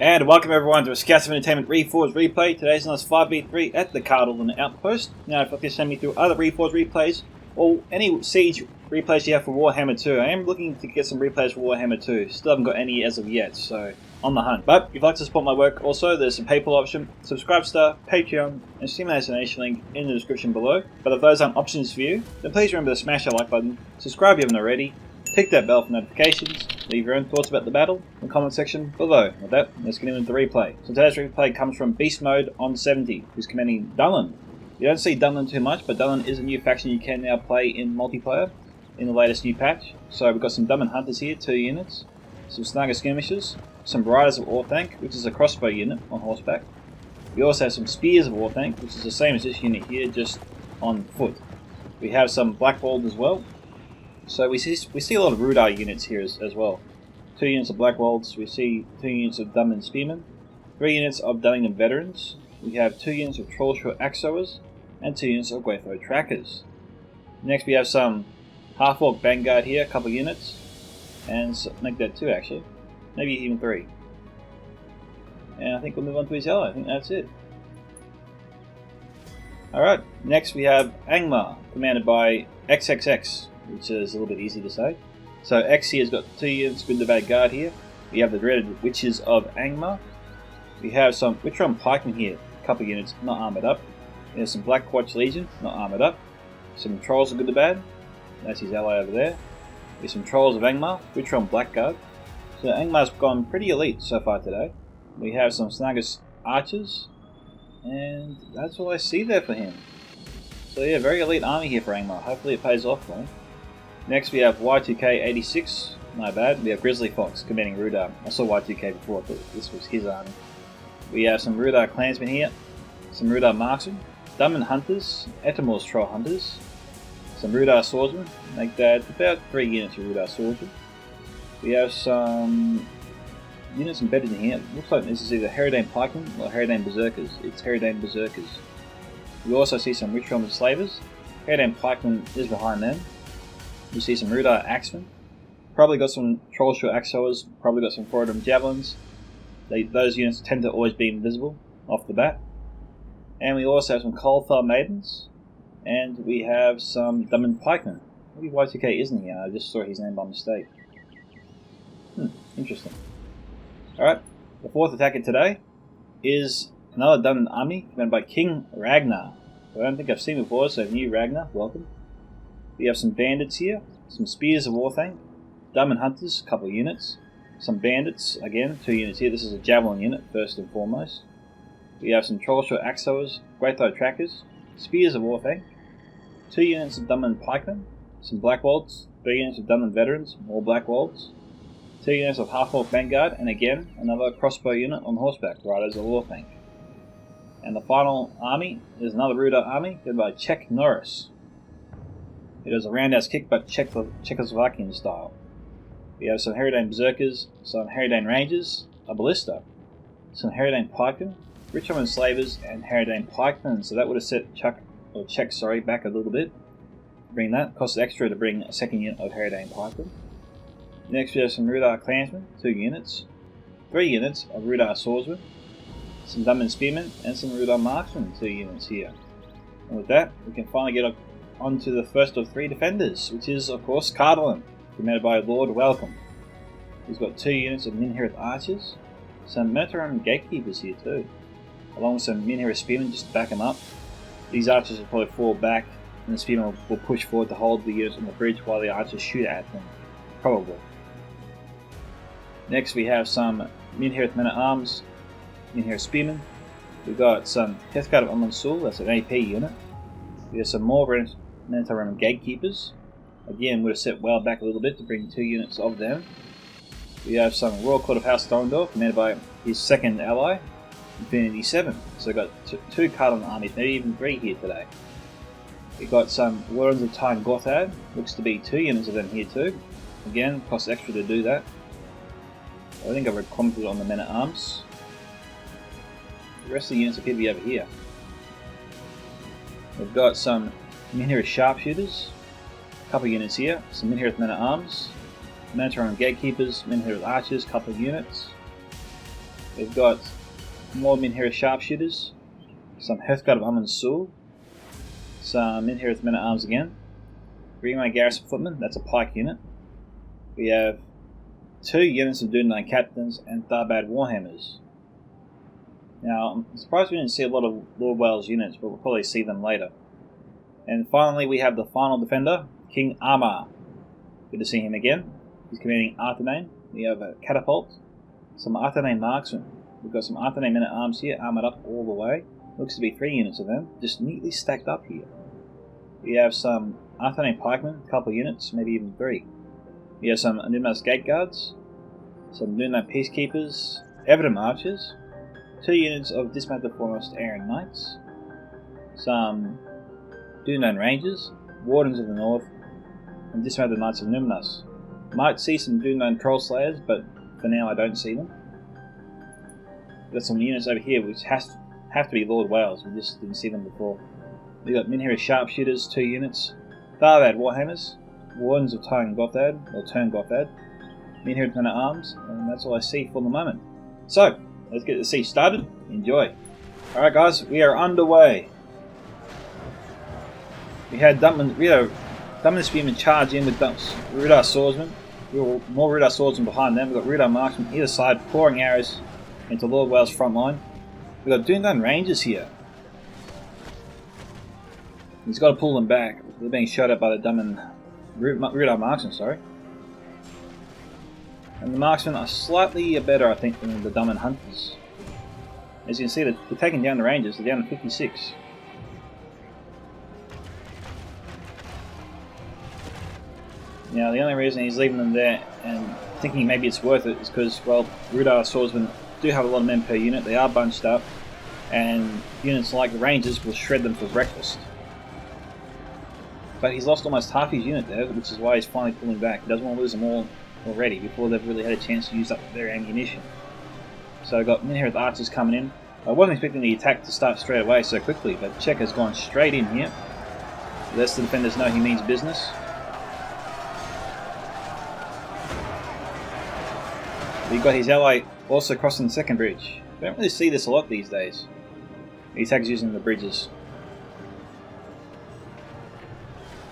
And welcome everyone to a Scouts of Entertainment Reforged replay. Today's on us 5v3 at the Cardolan outpost. Now if you'd like to send me through other Reforged replays or any Siege replays you have for Warhammer 2, I am looking to get some replays for Warhammer 2. Still haven't got any as of yet, so on the hunt. But if you'd like to support my work also, there's a PayPal option, Subscribe Star, Patreon, and Steam donation link in the description below. But if those aren't options for you, then please remember to smash that like button, subscribe if you haven't already, click that bell for notifications, leave your own thoughts about the battle in the comment section below. With that, let's get into the replay. So today's replay comes from Beast Mode on 70, who's commanding Cardolan. You don't see Cardolan too much, but Cardolan is a new faction you can now play in multiplayer in the latest new patch. So we've got some Cardolan Hunters here, 2 units, some Snagger Skirmishers, some Riders of Orthanc, which is a crossbow unit on horseback. We also have some Spears of Orthanc, which is the same as this unit here, just on foot. We have some Blackwalled as well. So we see a lot of Rudar units here as well. 2 units of Blackwalds, we see 2 units of Cardolan Spearmen, 3 units of Cardolan Veterans, we have 2 units of Trollshore Axeowers, and 2 units of Gwaytho Trackers. Next we have some Half-Orc Vanguard here, a couple of units, and make that 2 actually, maybe even 3. And I think we'll move on to his ally, I think that's it. Alright, next we have Angmar, commanded by XXX. Which is a little bit easy to say. So X here has got 2 units, good, the bad guard here. We have the dreaded Witches of Angmar. We have some Witron Pikemen here, a couple of units not armoured up. There's some Black Quatch Legion, not armoured up. Some Trolls of good, the bad. That's his ally over there. There's some Trolls of Angmar, Witron Blackguard. So Angmar's gone pretty elite so far today. We have some Snaggers Archers. And that's all I see there for him. So yeah, very elite army here for Angmar. Hopefully it pays off for him. Next we have Y2K86, no bad. We have Grizzly Fox commanding Rudar. I saw Y2K before, I thought this was his army. We have some Rudar Clansmen here, some Rudar Marksmen, Cardolan Hunters, Etamor's Troll Hunters, some Rudar Swordsmen, make that about 3 units of Rudar Swordsmen. We have some units embedded in here. Looks like this is either Herodane Pikemen or Herodane Berserkers. It's Herodane Berserkers. We also see some Witron Slavers. Herodane Pikemen is behind them. We see some Rudar Axemen. Probably got some Trollshore Axeowers, probably got some Forodum Javelins. Those units tend to always be invisible off the bat. And we also have some Coalfell Maidens. And we have some Cardolan Pikemen. Maybe Y2K isn't here, I just saw his name by mistake. Interesting. Alright, the fourth attacker today is another Cardolan army commanded by King Ragnar. I don't think I've seen before, so new Ragnar, welcome. We have some bandits here, some Spears of Orthanc, Cardolan Hunters, a couple of units, some bandits, again, 2 units here. This is a Javelin unit, first and foremost. We have some Trollshore Axeowers, Gwaytho Trackers, Spears of Orthanc, 2 units of Cardolan Pikemen, some Blackwalds, 3 units of Cardolan Veterans, more Blackwalds, 2 units of Half-Orc Vanguard, and again, another crossbow unit on horseback, Riders of Orthanc. And the final army is another Rudar army, led by Czech Norris. It is a roundhouse kick, but Czechoslovakian style. We have some Herodane Berserkers, some Herodane Rangers, a Ballista, some Herodane Pikemen, Witron Slavers, and Herodane Pikemen. So that would have set Czech back a little bit. Bring that. Costs extra to bring a second unit of Herodane Pikemen. Next we have some Rudar Clansmen, 2 units, 3 units of Rudar Swordsmen, some Cardolan Spearmen, and some Rudar Marksmen, 2 units here. And with that, we can finally get on to the first of 3 defenders, which is, of course, Cardolan, commanded by Lord Welcome. He's got 2 units of Minhirith Archers, some Menatorum Gatekeepers here too, along with some Minhirith Spearmen just to back him up. These archers will probably fall back, and the Spearmen will push forward to hold the units on the bridge while the archers shoot at them, probably. Next we have some Minhirith Men-at-Arms, Minhirith Spearmen. We've got some Heathguard of Amansul, that's an AP unit. We have some more Menatorum Gatekeepers. Again, would have set well back a little bit to bring 2 units of them. We have some Royal Court of House Thorndor, commanded by his second ally, Infinity 7. So we've got 2 Cardolan armies, maybe even 3 here today. We've got some Warrens of Tyne Gothad, looks to be 2 units of them here too. Again, costs extra to do that. I think I've commented on the men-at-arms. The rest of the units appear to be over here. We've got some Minhira sharpshooters, a couple of units here, some Minhira men-at-arms, Mantaran gatekeepers, Minhira archers, a couple of units. We've got more Minhira sharpshooters, some Hearthguard of Amun Sul, some Minhira men-at-arms again, Remake Garrison Footmen, that's a pike unit. We have 2 units of Ardunaim captains and Tharbad Warhammers. Now, I'm surprised we didn't see a lot of Lord Wales units, but we'll probably see them later. And finally, we have the final defender, King Armar. Good to see him again. He's commanding Ardunaim. We have a catapult, some Ardunaim marksmen. We've got some Ardunaim men-at-arms here, armoured up all the way. Looks to be 3 units of them, just neatly stacked up here. We have some Ardunaim pikemen, a couple of units, maybe even 3. We have some Anumas gate guards, some Ardunaim peacekeepers, Evident archers, 2 units of dismounted foremost Aaron knights, some Ardunaim rangers, wardens of the north, and dismounted knights of Numenus. Might see some Ardunaim troll slayers, but for now I don't see them. We've got some units over here which have to be Lord Wales, we just didn't see them before. We've got Minhira sharpshooters, 2 units, Tharbad warhammers, wardens of Turn Gothad, Minhira men-at-arms, and that's all I see for the moment. So, let's get the siege started. Enjoy. Alright guys, we are underway. We had Dumpman Spearmen charge in with Rudar Swordsmen. More Rudar Swordsmen behind them. We've got Rudar Marksmen either side pouring arrows into Lord Wales' front line. We've got Ardunaim Rangers here. He's got to pull them back. They're being shot at by the Rudar Marksmen, sorry. And the Marksmen are slightly better, I think, than the Dumpman Hunters. As you can see, they're taking down the Rangers. They're down to 56. Now, the only reason he's leaving them there and thinking maybe it's worth it is because, well, Rudar Swordsmen do have a lot of men per unit. They are bunched up, and units like the Rangers will shred them for breakfast. But he's lost almost half his unit there, which is why he's finally pulling back. He doesn't want to lose them all already before they've really had a chance to use up their ammunition. So I've got Minhira archers coming in. I wasn't expecting the attack to start straight away so quickly, but Czech has gone straight in here. Lets the defenders know he means business. We've got his ally also crossing the second bridge. We don't really see this a lot these days. The attack's using the bridges.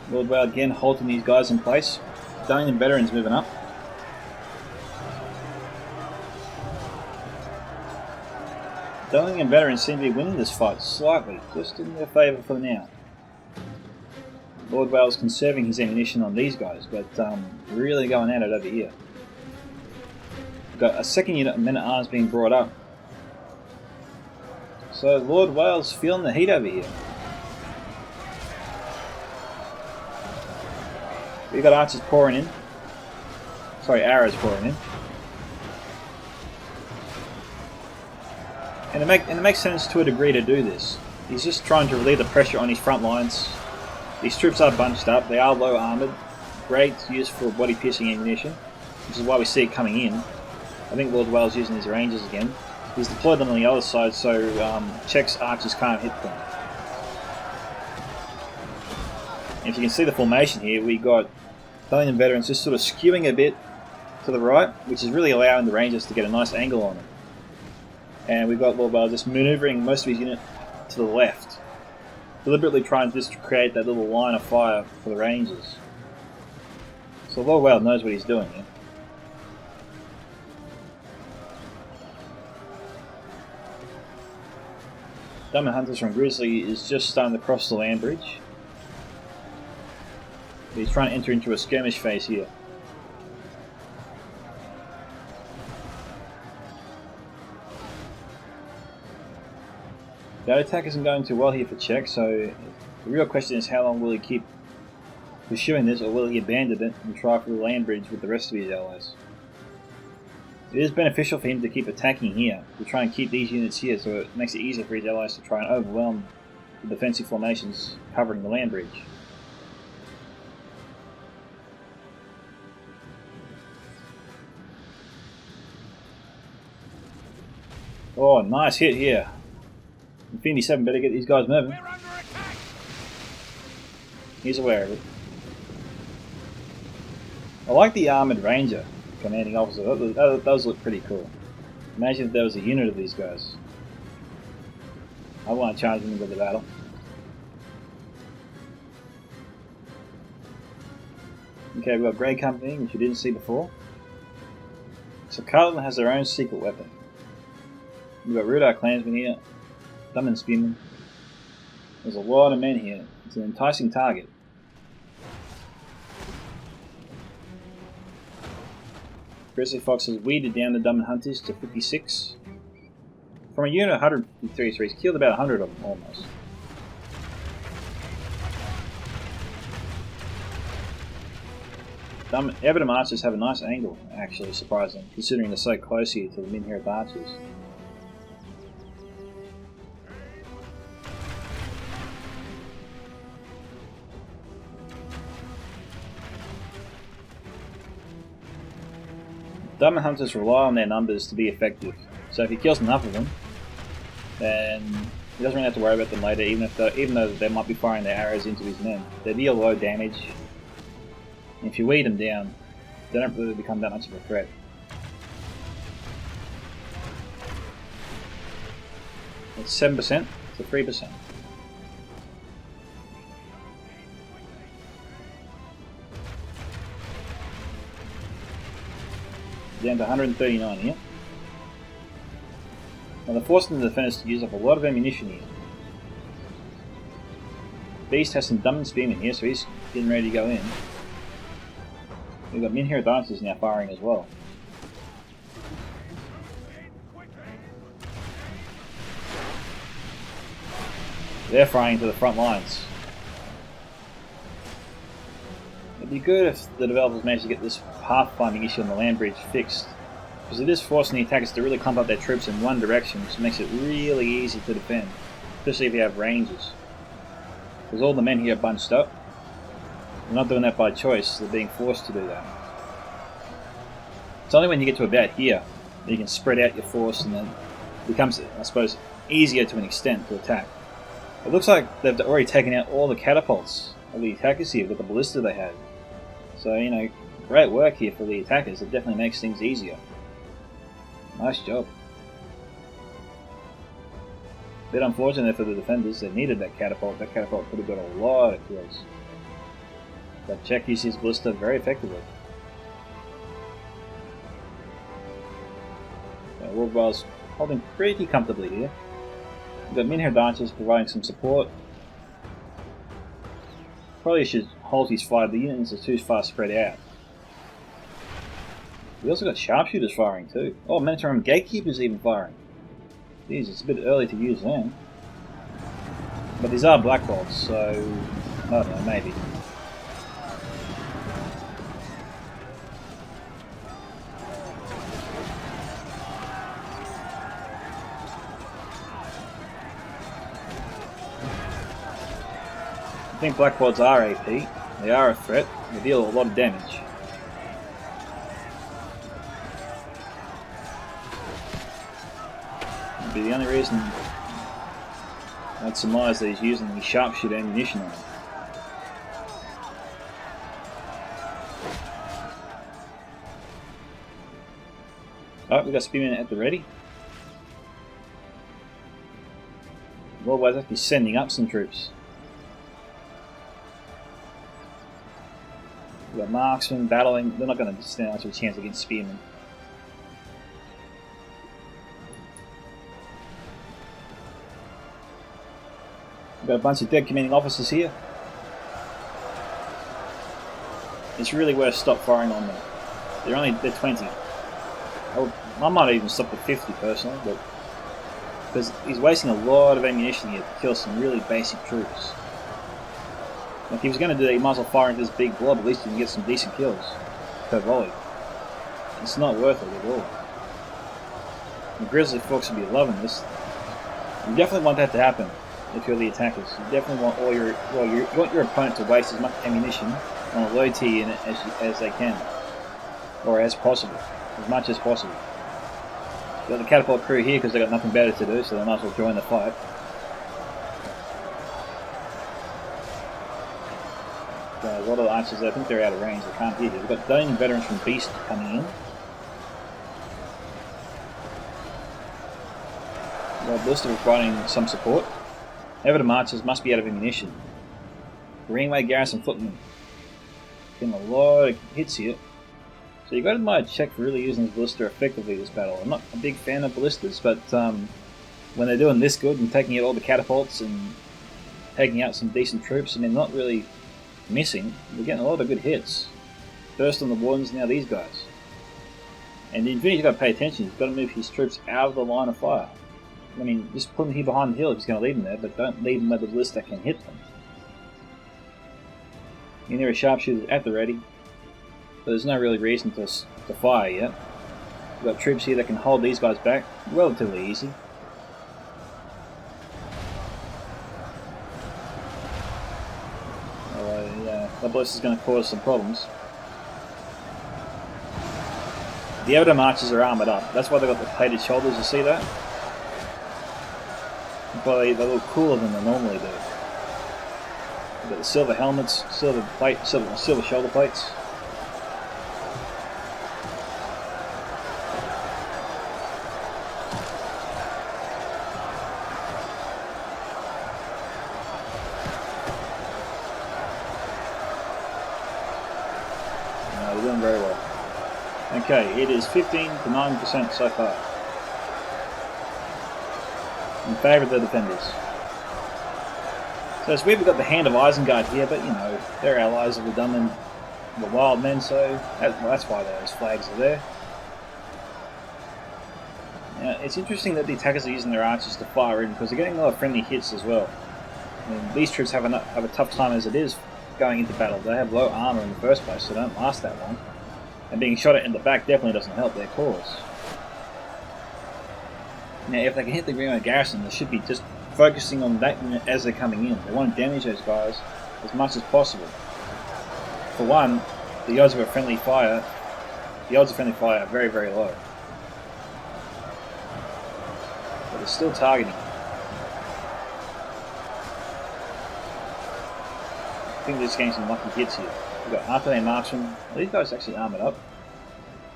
Lord Wales again halting these guys in place. Ardunaim veterans moving up. Ardunaim veterans seem to be winning this fight slightly, just in their favour for now. Lord Wales conserving his ammunition on these guys, but really going at it over here. Got a second unit of men-at-arms being brought up. So Lord Wales feeling the heat over here. We've got archers pouring in. Sorry, arrows pouring in. And it makes sense to a degree to do this. He's just trying to relieve the pressure on his front lines. These troops are bunched up, they are low armoured. Great use for body piercing ammunition, which is why we see it coming in. I think Lord Wales using his rangers again. He's deployed them on the other side so Czech's archers can't hit them. And if you can see the formation here, we got Ardunaim veterans just sort of skewing a bit to the right, which is really allowing the rangers to get a nice angle on them. And we've got Lord Wales just manoeuvring most of his unit to the left, deliberately trying just to create that little line of fire for the rangers. So Lord Wales knows what he's doing here. Dumpman Hunters from Grizzly is just starting to cross the land bridge. He's trying to enter into a skirmish phase here. That attack isn't going too well here for Czech, so the real question is how long will he keep pursuing this, or will he abandon it and try for the land bridge with the rest of his allies? It is beneficial for him to keep attacking here, to try and keep these units here, so it makes it easier for his allies to try and overwhelm the defensive formations covering the land bridge. Oh, nice hit here. Infinity 7 better get these guys moving. He's aware of it. I like the armoured ranger commanding officer. Those look pretty cool. Imagine if there was a unit of these guys. I want to charge them into the battle. Okay, we've got Grey Company, which we didn't see before. So Cardolan has their own secret weapon. We've got Rudar Clansmen here, Dumb and Spearmen. There's a lot of men here. It's an enticing target. Grizzly Fox has weeded down the Dumb Hunters to 56. From a unit of 153, so he's killed about 100 of them almost. Ebonham Archers have a nice angle, actually, surprising, considering they're so close here to the Minhirth Archers. Dumb Hunters rely on their numbers to be effective, so if he kills enough of them, then he doesn't really have to worry about them later, even though they might be firing their arrows into his men. They deal low damage. If you weed them down, they don't really become that much of a threat. It's 7% to 3%. Down to 139 here. Now they're forcing the defenders to use up a lot of ammunition here. Beast has some Dumb and Spearmen here, so he's getting ready to go in. We've got Minhirth Archers now firing as well. They're firing to the front lines. It'd be good if the developers managed to get this pathfinding issue on the land bridge fixed, because it is forcing the attackers to really clump up their troops in one direction, which makes it really easy to defend, especially if you have ranges. Because all the men here are bunched up. They're not doing that by choice, they're being forced to do that. It's only when you get to about here that you can spread out your force, and then it becomes, I suppose, easier to an extent to attack. It looks like they've already taken out all the catapults of the attackers here with the ballista they had. So, you know, great work here for the attackers. It definitely makes things easier. Nice job. Bit unfortunate for the defenders. They needed that catapult. That catapult could have got a lot of kills. But Czech used his ballista very effectively. Wolfbar's holding pretty comfortably here. We've got Minhirth Archers providing some support. Probably should hold his fire. The units are too far spread out. We also got sharpshooters firing too. Oh, Manitorum Gatekeepers even firing. Jeez, it's a bit early to use them. But these are Black Bolts, so I don't know, maybe. I think Black Quads are AP. They are a threat. They deal a lot of damage. That'd be the only reason I'd surmise that he's using the sharpshooter ammunition on it. Oh, we've got Spearmen at the ready. Always have to be sending up some troops. We've got marksmen battling. They're not going to stand much of a chance against spearmen. We've got a bunch of dead commanding officers here. It's really worth stop firing on them. They're 20. I might even stop at 50 personally, but because he's wasting a lot of ammunition here to kill some really basic troops. If he was going to do that, he might as well fire into this big blob. At least you can get some decent kills per volley. It's not worth it at all. The Grizzly Fox would be loving this. You definitely want that to happen if you're the attackers. You definitely want you want your opponent to waste as much ammunition on a low tier unit as they can, or as possible, as much as possible. Got the catapult crew here because they got nothing better to do, so they might as well join the fight. A lot of the archers, I think they're out of range, they can't hit you. We've got Dane veterans from Beast coming in. We've got Ballista providing some support. Everton archers must be out of ammunition. Greenway Garrison footmen. Getting a lot of hits here. So you've got to admire Czech for really using his ballista effectively this battle. I'm not a big fan of ballistas, but when they're doing this good and taking out all the catapults and taking out some decent troops, I mean, not really missing, we're getting a lot of good hits. First on the Wardens, now these guys. And the Infinity's got to pay attention, he's got to move his troops out of the line of fire. I mean, just put them here behind the hill if he's going to leave them there, but don't leave them where the ballista can hit them. And there are sharpshooters at the ready, but there's no really reason to fire yet. We've got troops here that can hold these guys back relatively easy. That blast is going to cause some problems. The Everton archers are armoured up. That's why they've got the plated shoulders, you see that? But they look cooler than they normally do. We've got the silver helmets, silver shoulder plates. They're doing very well. Okay, it is 15 to 9% so far. In favour of the defenders. So it's weird we've got the Hand of Isengard here, but you know, they're allies of the Dunman, the Wild Men, so that's why those flags are there. Now, it's interesting that the attackers are using their archers to fire in, because they're getting a lot of friendly hits as well. I mean, these troops have a tough time as it is going into battle. They have low armour in the first place, so they don't last that long. And being shot at in the back definitely doesn't help their cause. Now, if they can hit the Greenway Garrison, they should be just focusing on that unit as they're coming in. They want to damage those guys as much as possible. For one, the odds of friendly fire are very, very low. But they're still targeting. I think they're just getting some lucky hits here. We've got Ardunaim marksmen. Are these guys actually armoured up?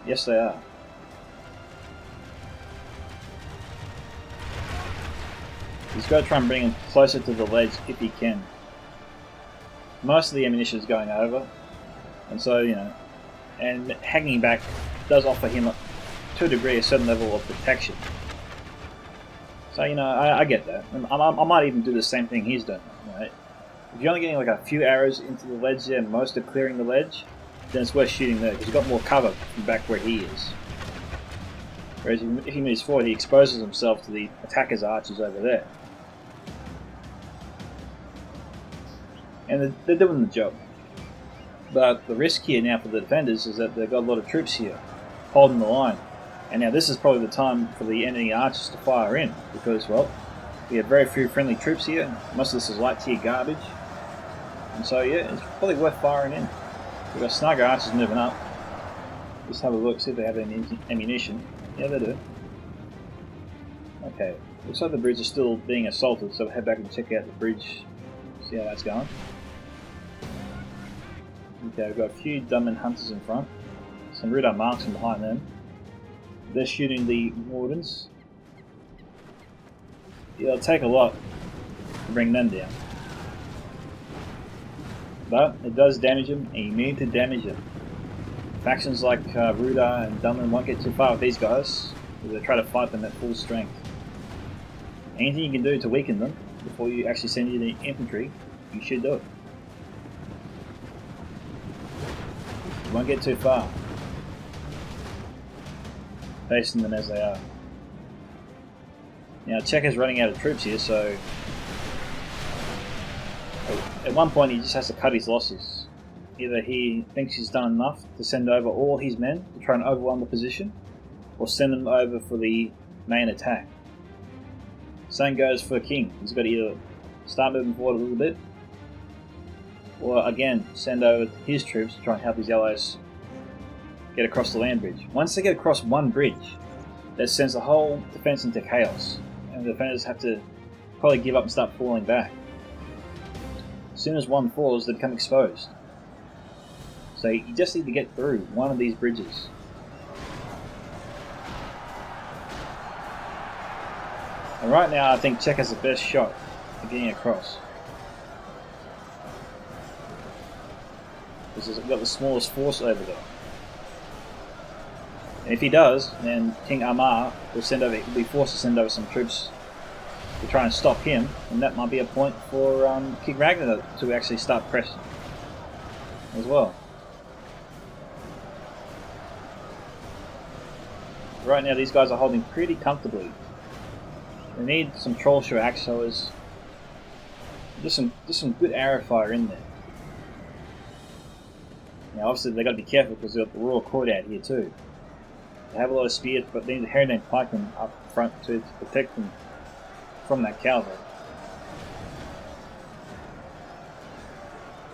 Yes, they are. He's got to try and bring him closer to the ledge if he can. Most of the ammunition is going over, and so, you know, and hanging back does offer him, to a degree, a certain level of protection. So, you know, I get that. I might even do the same thing he's done. You know, if you're only getting like a few arrows into the ledge there, and most are clearing the ledge, then it's worth shooting there, because you've got more cover from back where he is. Whereas if he moves forward, he exposes himself to the attacker's archers over there. And they're doing the job. But the risk here now for the defenders is that they've got a lot of troops here holding the line. And now this is probably the time for the enemy archers to fire in, because, well, we have very few friendly troops here. Most of this is light tier garbage. And so, yeah, it's probably worth firing in. We've got Snugger archers moving up. Just have a look, see if they have any ammunition. Yeah, they do. Okay, looks like the bridge is still being assaulted, so we'll head back and check out the bridge, see how that's going. Okay, we've got a few Dunman hunters in front, some Rudar marksmen behind them. They're shooting the Wardens. Yeah, it'll take a lot to bring them down. But it does damage them, and you need to damage them. Factions like Rudar and Dunman won't get too far with these guys, because they try to fight them at full strength. Anything you can do to weaken them before you actually send you the infantry, you should do it. You won't get too far, facing them as they are. Now, Checker's running out of troops here, so at one point he just has to cut his losses. Either he thinks he's done enough to send over all his men to try and overwhelm the position, or send them over for the main attack. Same goes for King. He's got to either start moving forward a little bit, or again send over his troops to try and help his allies get across the land bridge. Once they get across one bridge, that sends the whole defense into chaos, and the defenders have to probably give up and start falling back. As soon as one falls, they become exposed. So you just need to get through one of these bridges. And right now I think Czech has the best shot at getting across. Because he's got the smallest force over there. And if he does, then King Amar will be forced to send over some troops to try and stop him, and that might be a point for King Ragnar to actually start pressing as well. Right now these guys are holding pretty comfortably. They need some troll show axe throwers. Just some good arrow fire in there. Now obviously they've got to be careful because they've got the Royal Court out here too. They have a lot of spears, but they need the Herondane pikemen up front to protect them from that cavalry.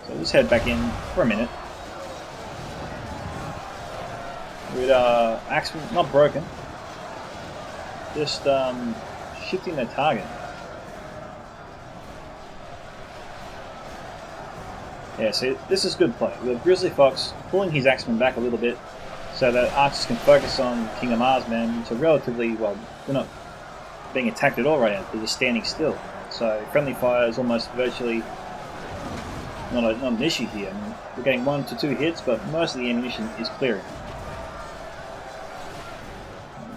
So let's head back in for a minute. With axe not broken, just shifting their target. Yeah, so this is good play. We have Grizzly Fox pulling his axemen back a little bit so that archers can focus on King Amar's men, which are relatively, well, they're not being attacked at all right now, they're just standing still. So friendly fire is almost virtually not an issue here. I mean, we're getting 1 to 2 hits, but most of the ammunition is clearing.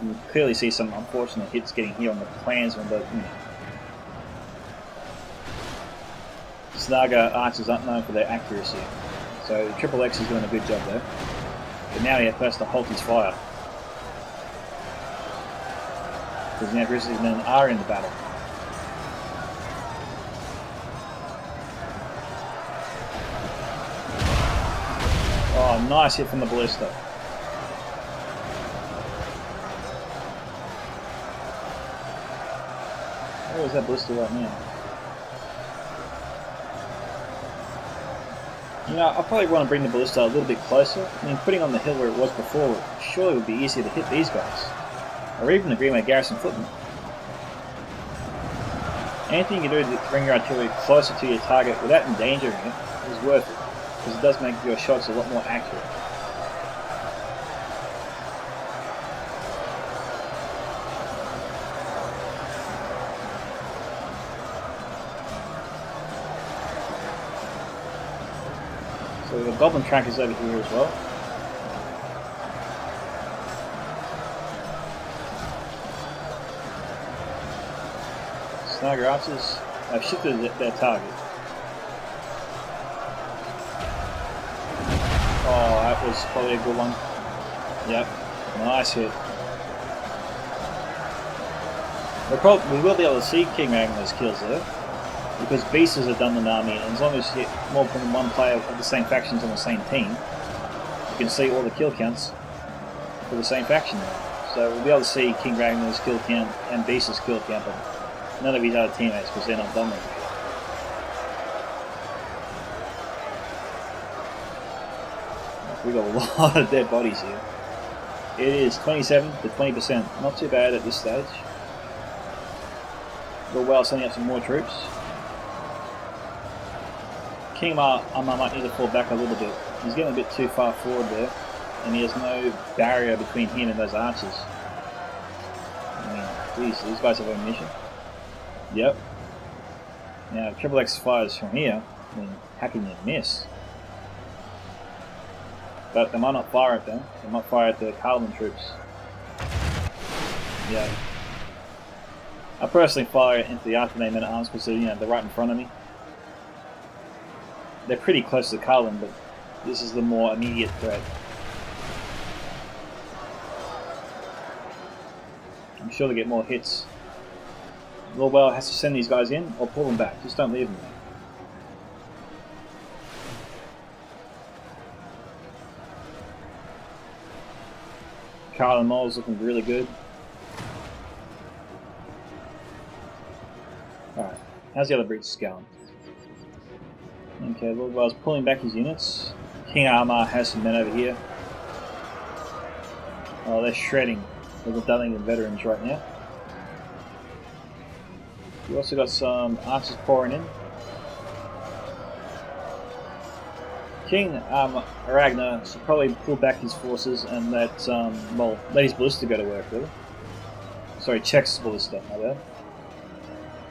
You can clearly see some unfortunate hits getting here on the clansmen, but Snaga archers aren't known for their accuracy. So Triple X is doing a good job there. But now he has to halt his fire. Because now Grizzly's men are in the battle. Oh, nice hit from the ballista. Where is that ballista right now? You know, I probably want to bring the ballista a little bit closer. I mean, putting on the hill where it was before surely would be easier to hit these guys. Or even the Greenway Garrison footmen. Anything you can do to bring your artillery closer to your target without endangering it is worth it, because it does make your shots a lot more accurate. So we have Goblin Trackers over here as well. Snaga archers have shifted their target. Oh, that was probably a good one. Yep, nice hit. We will be able to see King Ragnar's kills there, because Beasts have done the army, and as long as you get more than one player of the same factions on the same team, you can see all the kill counts for the same faction there. So we'll be able to see King Ragnar's kill count and Beast's kill count, but none of his other teammates because they're not dominating. We've got a lot of dead bodies here. It is 27 to 20%, not too bad at this stage. We're well sending up some more troops. King Amar might need to fall back a little bit. He's getting a bit too far forward there, and he has no barrier between him and those archers. I mean, geez, these guys have ammunition. Yep. Now, if Triple X fires from here, I mean, how can you miss? But they might not fire at them. They might fire at the Cardolan troops. Yeah. I personally fire into the Ardunaim men at arms because they're right in front of me. They're pretty close to the Cardolan, but this is the more immediate threat. I'm sure they get more hits. Lordwell has to send these guys in or pull them back. Just don't leave them there. Cardolan Mole's looking really good. Alright, how's the other breaches going? Okay, Lordwell's pulling back his units. King Amar has some men over here. Oh, they're shredding We're done with veterans right now. We also got some archers pouring in. King Ragnar should probably pull back his forces and let his ballista go to work, really. Sorry, Czech's ballista, my bad.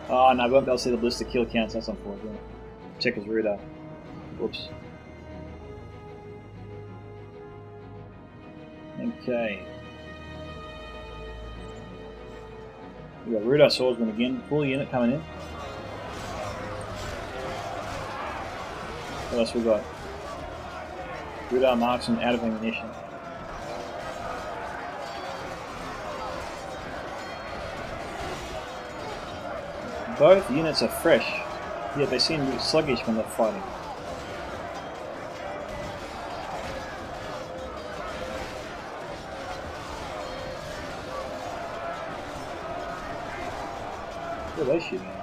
Oh no, I won't be able to see the ballista kill counts, that's unfortunate. Check his radar. Whoops. Okay. We got Rudar Swordsman again, full unit coming in. What else we got? Rudar Marksman out of ammunition. Both units are fresh, yet they seem sluggish when they're fighting. What are they shooting at?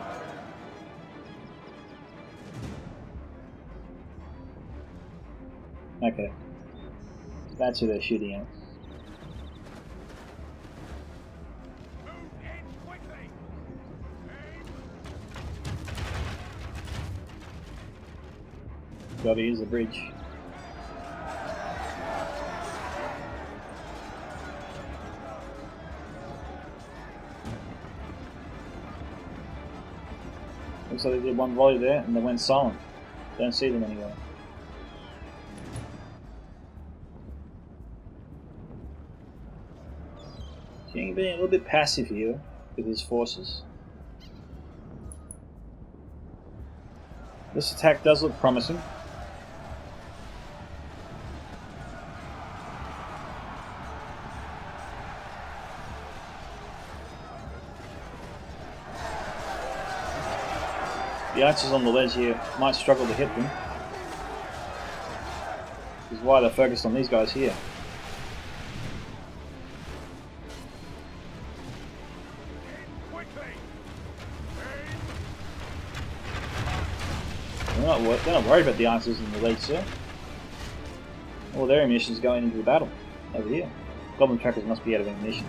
Okay. That's who they're shooting at. Gotta use the bridge. Looks like they did one volley there and they went silent. Don't see them anywhere. King being a little bit passive here with his forces. This attack does look promising. The archers on the ledge here might struggle to hit them. This is why they're focused on these guys here. They're not worried about the archers in the ledge, sir. All their ammunition is going into the battle over here. Goblin trackers must be out of ammunition.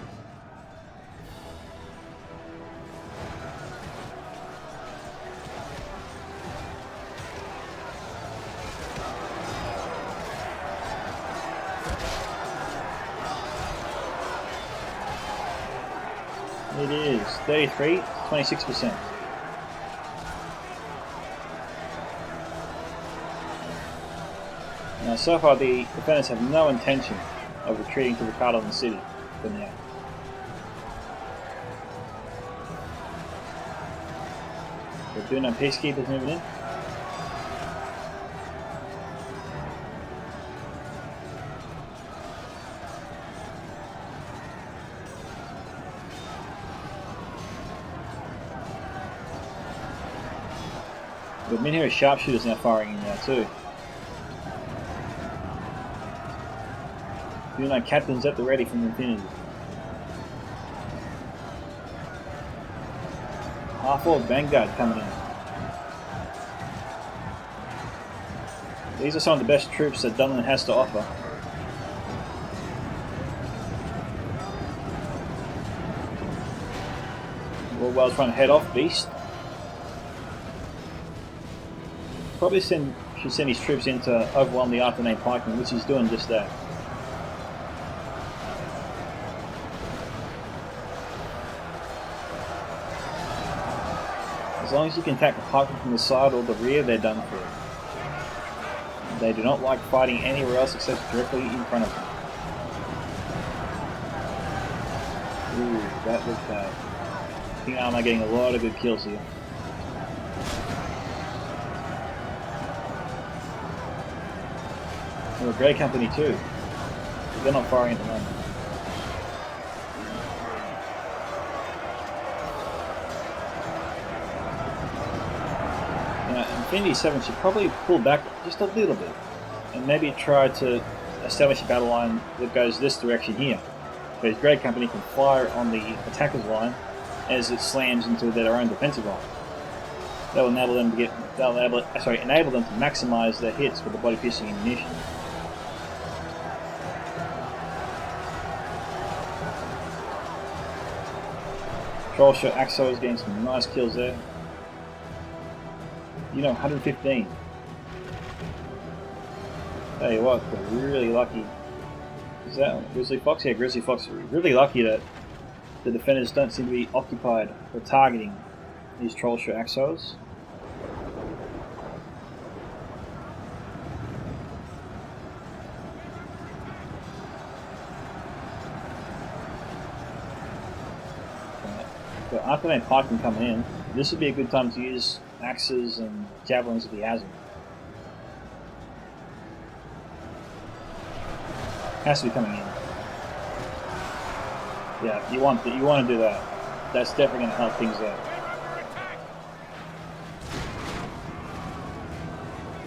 It is 33 to 26%. Now, so far the defenders have no intention of retreating to the Cardolan city for now. The Ardunaim peacekeepers moving in. The Minhira sharpshooters now firing in now too. You know, captains at the ready from Infinity. Half-orc Vanguard coming in. These are some of the best troops that Dunlin has to offer. Warwell's trying to head off Beast. Probably should send his troops in to overwhelm the Ardunaim pikemen, which he's doing just that. As long as you can attack the pikemen from the side or the rear, they're done for. They do not like fighting anywhere else except directly in front of them. Ooh, that looks bad. I think I'm getting a lot of good kills here. They're a great company too. They're not firing at the moment. Infinity 7 should probably pull back just a little bit and maybe try to establish a battle line that goes this direction here. So his Great Company can fire on the attacker's line as it slams into their own defensive line. That will enable them to enable them to maximize their hits with the body piercing ammunition. . Troll Shot Axo is getting some nice kills there. 115. Tell you what, we're really lucky. Is that Grizzly Fox? Yeah, Grizzly Fox. We're really lucky that the defenders don't seem to be occupied or targeting these Troll Shot Axos. So Ardunaim pikemen coming in. This would be a good time to use axes and javelins if he has them. Has to be coming in. Yeah, you want to do that. That's definitely going to help things out.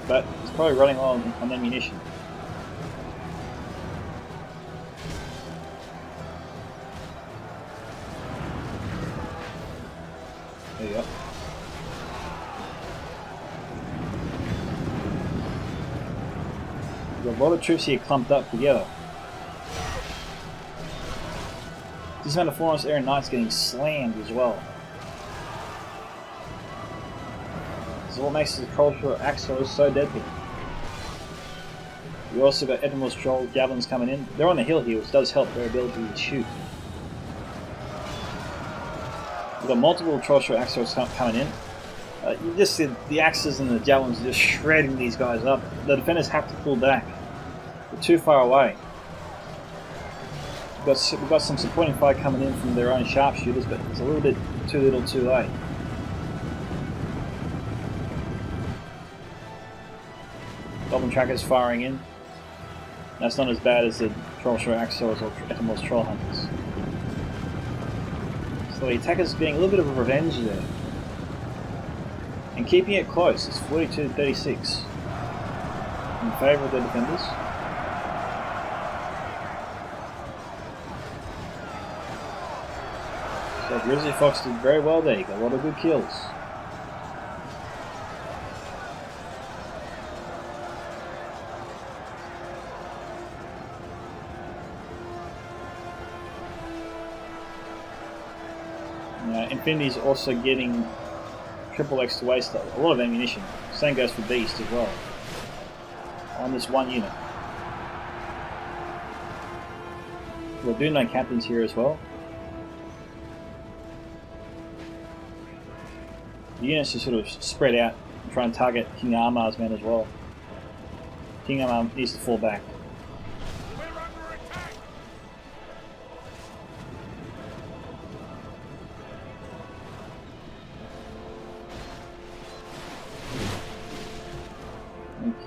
But it's probably running low on ammunition. There you go. There's a lot of troops here clumped up together. This amount of Forest Air Knights getting slammed as well. This is what makes the Troll Shot Axos so deadly. We also got Edmund's Troll Javelins coming in. They're on the hill here, which does help their ability to shoot. We've got multiple Troll Shot Axos coming in. You just see the axes and the javelins just shredding these guys up. The defenders have to pull back. They're too far away. We've got some supporting fire coming in from their own sharpshooters, but it's a little bit too little too late. Goblin trackers firing in. That's not as bad as the Troll Shot Axos or Etymos Troll Hunters. So the attacker's getting a little bit of a revenge there. And keeping it close, it's 42-36 in favour of the defenders. So Grizzly Fox did very well there, he got a lot of good kills. Infinity's also getting triple X to waste a lot of ammunition. Same goes for Beast as well. On this one unit. The Ardunaim captain's here as well. The units are sort of spread out and try and target King Armar's men as well. King Armar needs to fall back.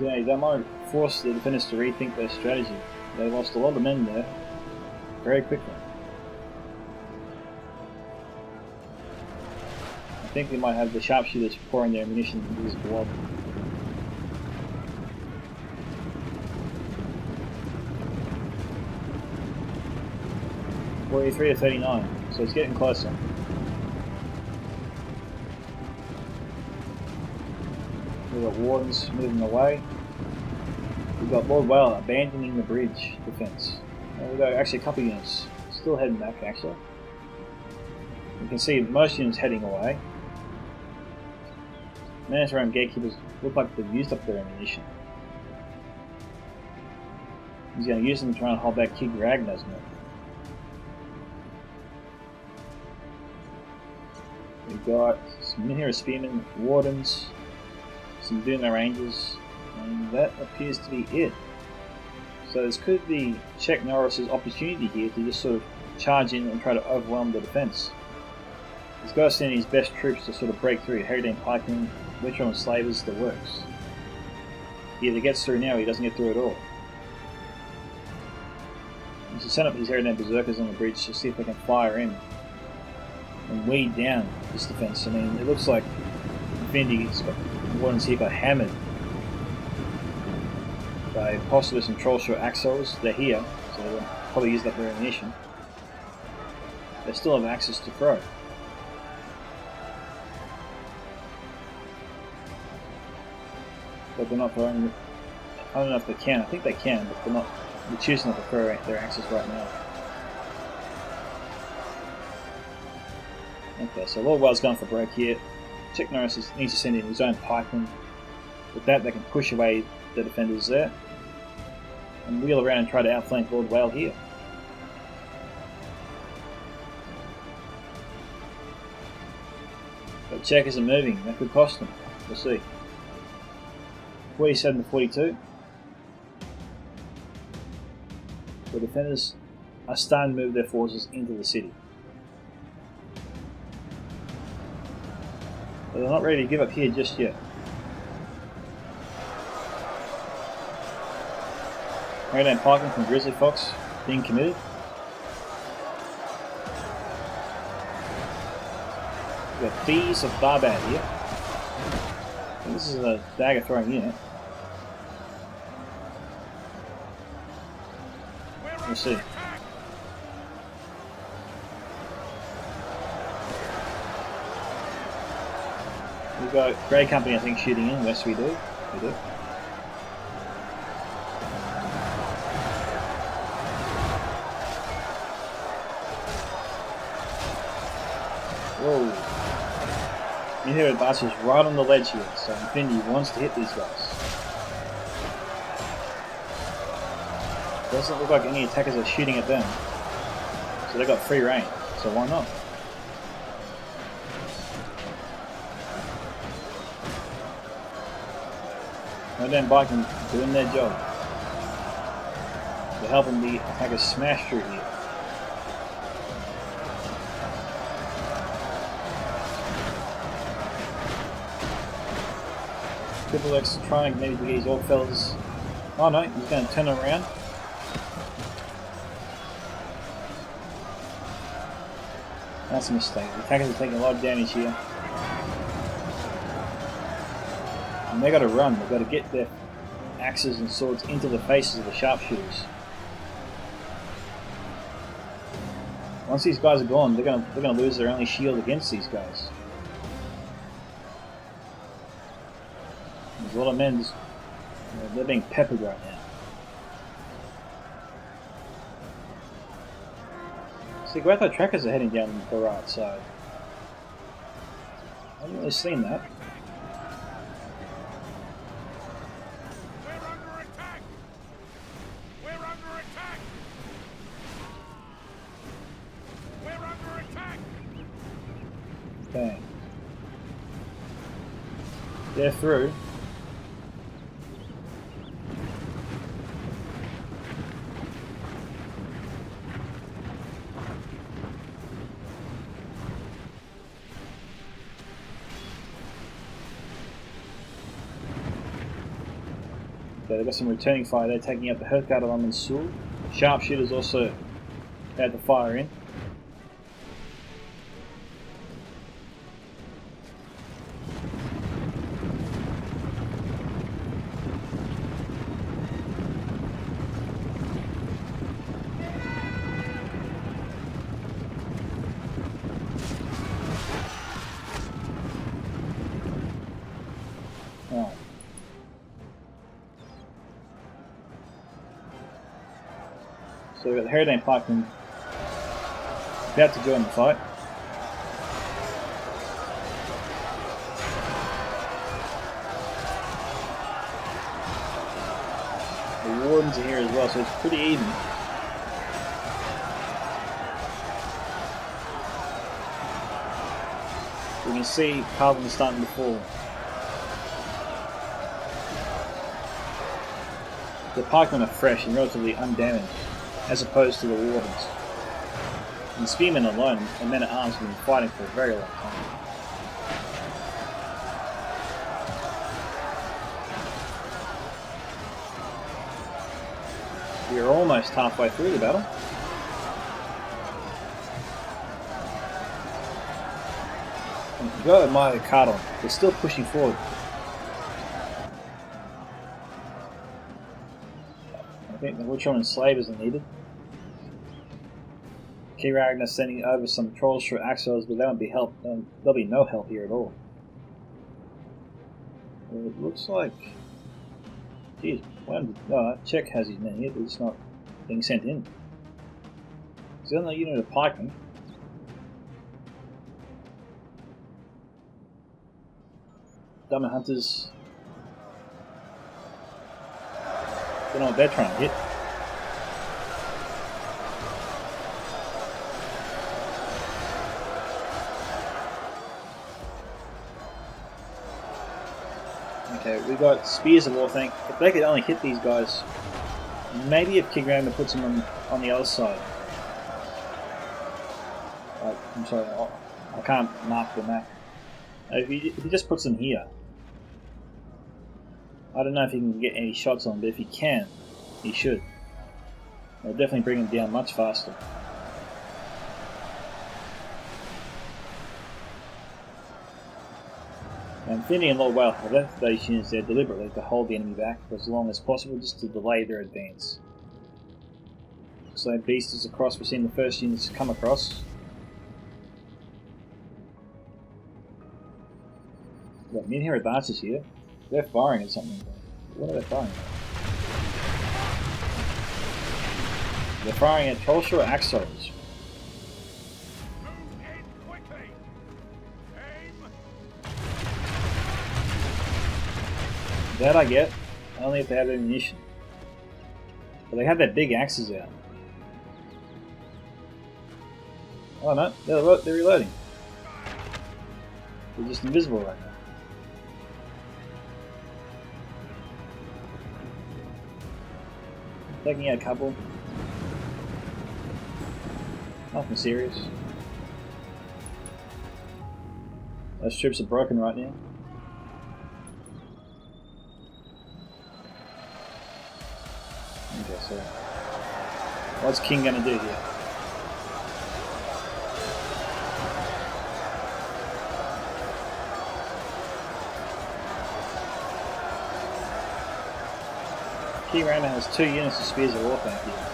Okay, that might force the defenders to rethink their strategy. They lost a lot of men there very quickly. I think they might have the sharpshooters pouring their ammunition into this blob. (43-39), so it's getting closer. We've got Wardens moving away. We've got Lord Whale abandoning the bridge defense. We've got actually a couple units still heading back actually. You can see most units heading away. Manager and Gatekeepers look like they've used up their ammunition. He's going to use them to try and hold back King Ragnar's men. We've got some Minhira Spearmen, Wardens, some Duna Rangers, and that appears to be it. So this could be Czech Norris's opportunity here to just sort of charge in and try to overwhelm the defense. He's got to send his best troops to sort of break through. Harryden Pikemen, Recon Soliders, the works. He either gets through now or he doesn't get through at all. He should send up his Harryden Berserkers on the bridge to see if they can fire in and weed down this defense. I mean, it looks like Infinity's got Wardens here got hammered by possibly some Troll Shot Axos. They're here, so they'll probably use up their ammunition. They still have access to throw. But they're not throwing. I don't know if they can. I think they can, but they're not. They're choosing not to throw their axes right now. Okay, so Lordwell's going for break here. Chick Norris needs to send in his own pikemen. With that, they can push away the defenders there. And wheel around and try to outflank Lord Whale here. But Czech isn't moving, that could cost them. We'll see. 47 to 42. The defenders are starting to move their forces into the city. But they're not ready to give up here just yet. Cardolan pikemen from Grizzly Fox being committed. We've got Thieves of Barbad here. This is a dagger throwing unit. We'll see. We've got Grey Company, I think, shooting in. Yes, we do. We do. Whoa. Inhibited Blast is right on the ledge here, so Infinity wants to hit these guys. Doesn't look like any attackers are shooting at them, so they got free reign, so why not? Cardolan Viking doing their job. They're helping the attackers smash through here. Triple X trying maybe to get his orc fellas. Oh no, he's going to turn around. That's a mistake. The attackers are taking a lot of damage here. And they got to run. They've got to get their axes and swords into the faces of the sharpshooters. Once these guys are gone, they're gonna lose their only shield against these guys. There's a lot of men just, they're being peppered right now. See, Guatho trackers are heading down the right side. I haven't really seen that. We're under attack! We're under attack! We're under attack! Bang. They're through. Okay, they've got some returning fire. They're taking out the Cardolan and Sul. Sharpshooters also had to fire in. Oh. So we've got the Cardolan pikemen about to join the fight. The wardens are here as well, so it's pretty even. We can see Cardolan starting to fall. The pikemen are fresh and relatively undamaged, as opposed to the wardens. And the spearmen alone and men at arms have been fighting for a very long time. We are almost halfway through the battle. And you gotta admire the Cardolan. They're still pushing forward. I think the Witcher and Slavers are needed. King Ragnar sending over some trolls through Axels, but they won't be help. There'll be no help here at all. It looks like, geez, Czech has his men here, but it's not being sent in. He's on the unit of pikemen. Diamond Hunters. Don't know what they're trying to hit. Okay, we got Spears of Warthank. If they could only hit these guys, maybe if King Ragnar puts them on the other side. I'm sorry, I can't mark the map. If he just puts them here, I don't know if he can get any shots on, but if he can, he should. It'll definitely bring him down much faster. And Finny and Lord Whale have left those units there deliberately to hold the enemy back for as long as possible, just to delay their advance. So Beast is across, we're seeing the first units come across. We've got mid-hero advances here. They're firing at something. What are they firing at? They're firing at Trollshore Axos. Move in quickly. Aim. That I get, only if they have ammunition. But they have their big axes out. Oh no, they're reloading. They're just invisible right now. Taking out a couple. Nothing serious. Those strips are broken right now. Okay, so what's King gonna do here? King Ragnar has 2 units of Spears of Warthank here.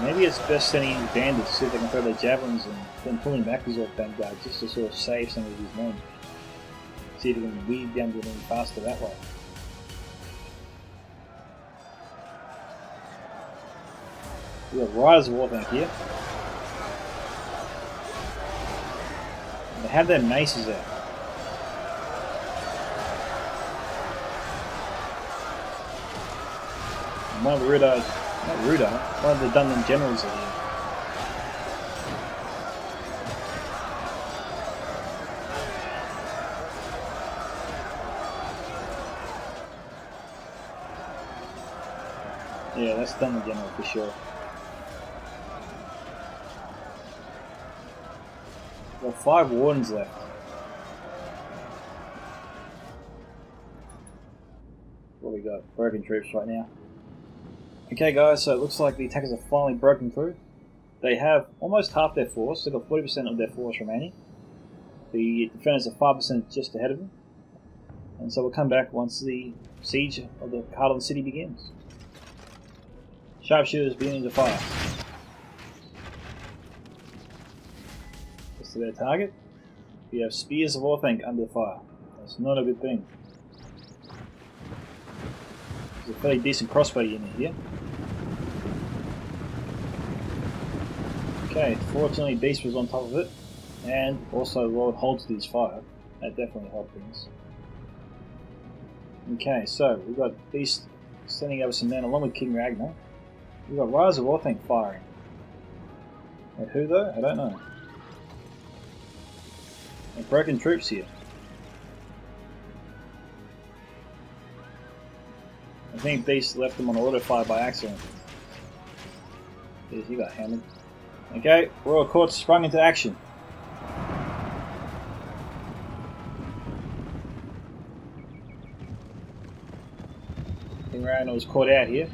Maybe it's best sending in bandits to see if they can throw their javelins and then pulling back these Warthank guys just to sort of save some of these men. See if we can weed down to them faster that way. We got Riders of Warthank here. They have their maces out. And one of the one of the Dunman generals are here. Yeah, that's Dunman general for sure. We've got 5 wardens left. What we got? Broken troops right now. Okay guys, so it looks like the attackers have finally broken through. They have almost half their force, they've got 40% of their force remaining. The defenders are 5% just ahead of them. And so we'll come back once the siege of the Cardolan city begins. Sharpshooters beginning to fire. To their target. We have Spears of Warthank under fire. That's not a good thing. There's a fairly decent crossbow unit here. Okay, fortunately Beast was on top of it, and also Lord holds his fire. That definitely helped things. Okay, so we've got Beast sending over some men along with King Ragnar. We've got Riders of Warthank firing. At who though? I don't know. And broken troops here. I think Beast left them on auto fire by accident. He got hammered. Okay, Royal Court sprung into action. King Ragnar was caught out here.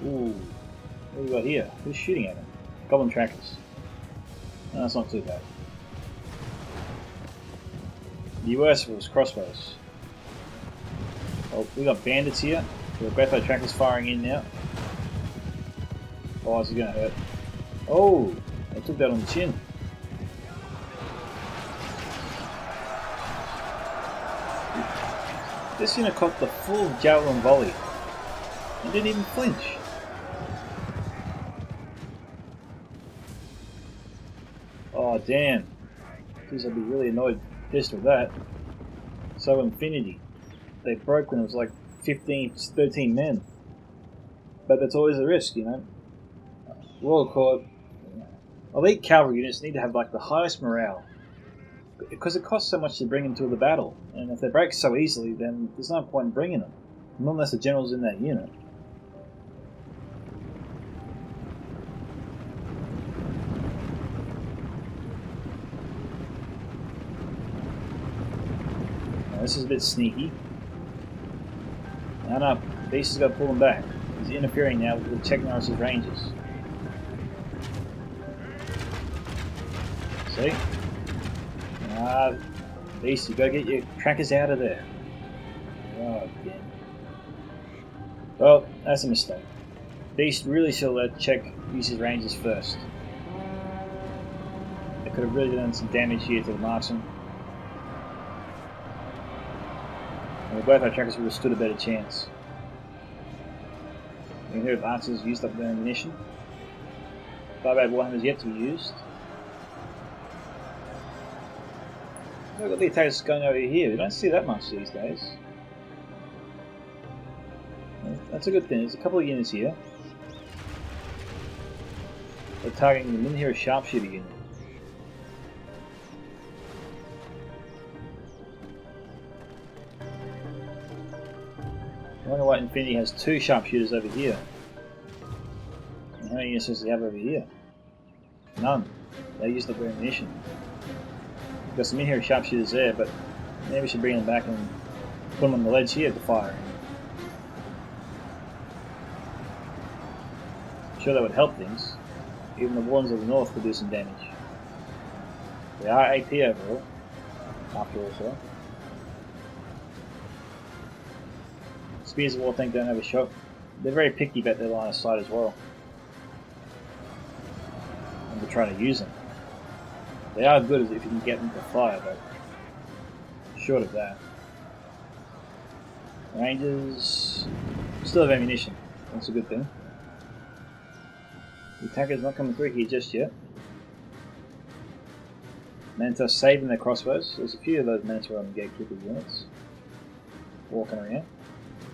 Ooh. What do we got here? Who's shooting at him? Goblin trackers. No, that's not too bad. The US was crossbows. Oh, we got bandits here. We got Grapho trackers firing in now. Oh, this is gonna hurt. Oh, they took that on the chin. This unit caught the full javelin volley. He didn't even flinch. Oh damn. Jeez, I'd be really annoyed, pissed with that. So Infinity. They broke when it was like 15, 13 men. But that's always a risk, you know. Royal Court. Elite cavalry units need to have like the highest morale. Because it costs so much to bring them to the battle. And if they break so easily, then there's no point in bringing them. Not unless the general's in that unit. Now, this is a bit sneaky. No, Beast has got to pull them back. He's interfering now with Tech Norris's rangers. See? Beast, you gotta get your trackers out of there. Oh, damn. Well, that's a mistake. Beast really should let Czech use his rangers first. They could have really done some damage here to the marksman. And both our trackers would have stood a better chance. You can hear if archers used up their ammunition. 5-8 Warhammers yet to be used. Look at the attackers going over here. We don't see that much these days. That's a good thing. There's a couple of units here. They're targeting the Minhira sharpshooter unit. I wonder why Infinity has 2 sharpshooters over here. And how many units does he have over here? None. They used up their ammunition. Got some Minhira sharpshooters there, but maybe we should bring them back and put them on the ledge here to fire. I'm sure that would help things. Even the ones of the north could do some damage. They are AP overall, after all, so. Spears of War Tank don't have a shot. They're very picky about their line of sight as well. And they're trying to use them. They are good if you can get them to fire, but short of that. Rangers still have ammunition. That's a good thing. The attacker's not coming through here just yet. Mantis saving their crossbows. There's a few of those Mantis on the gatekeeper units walking around.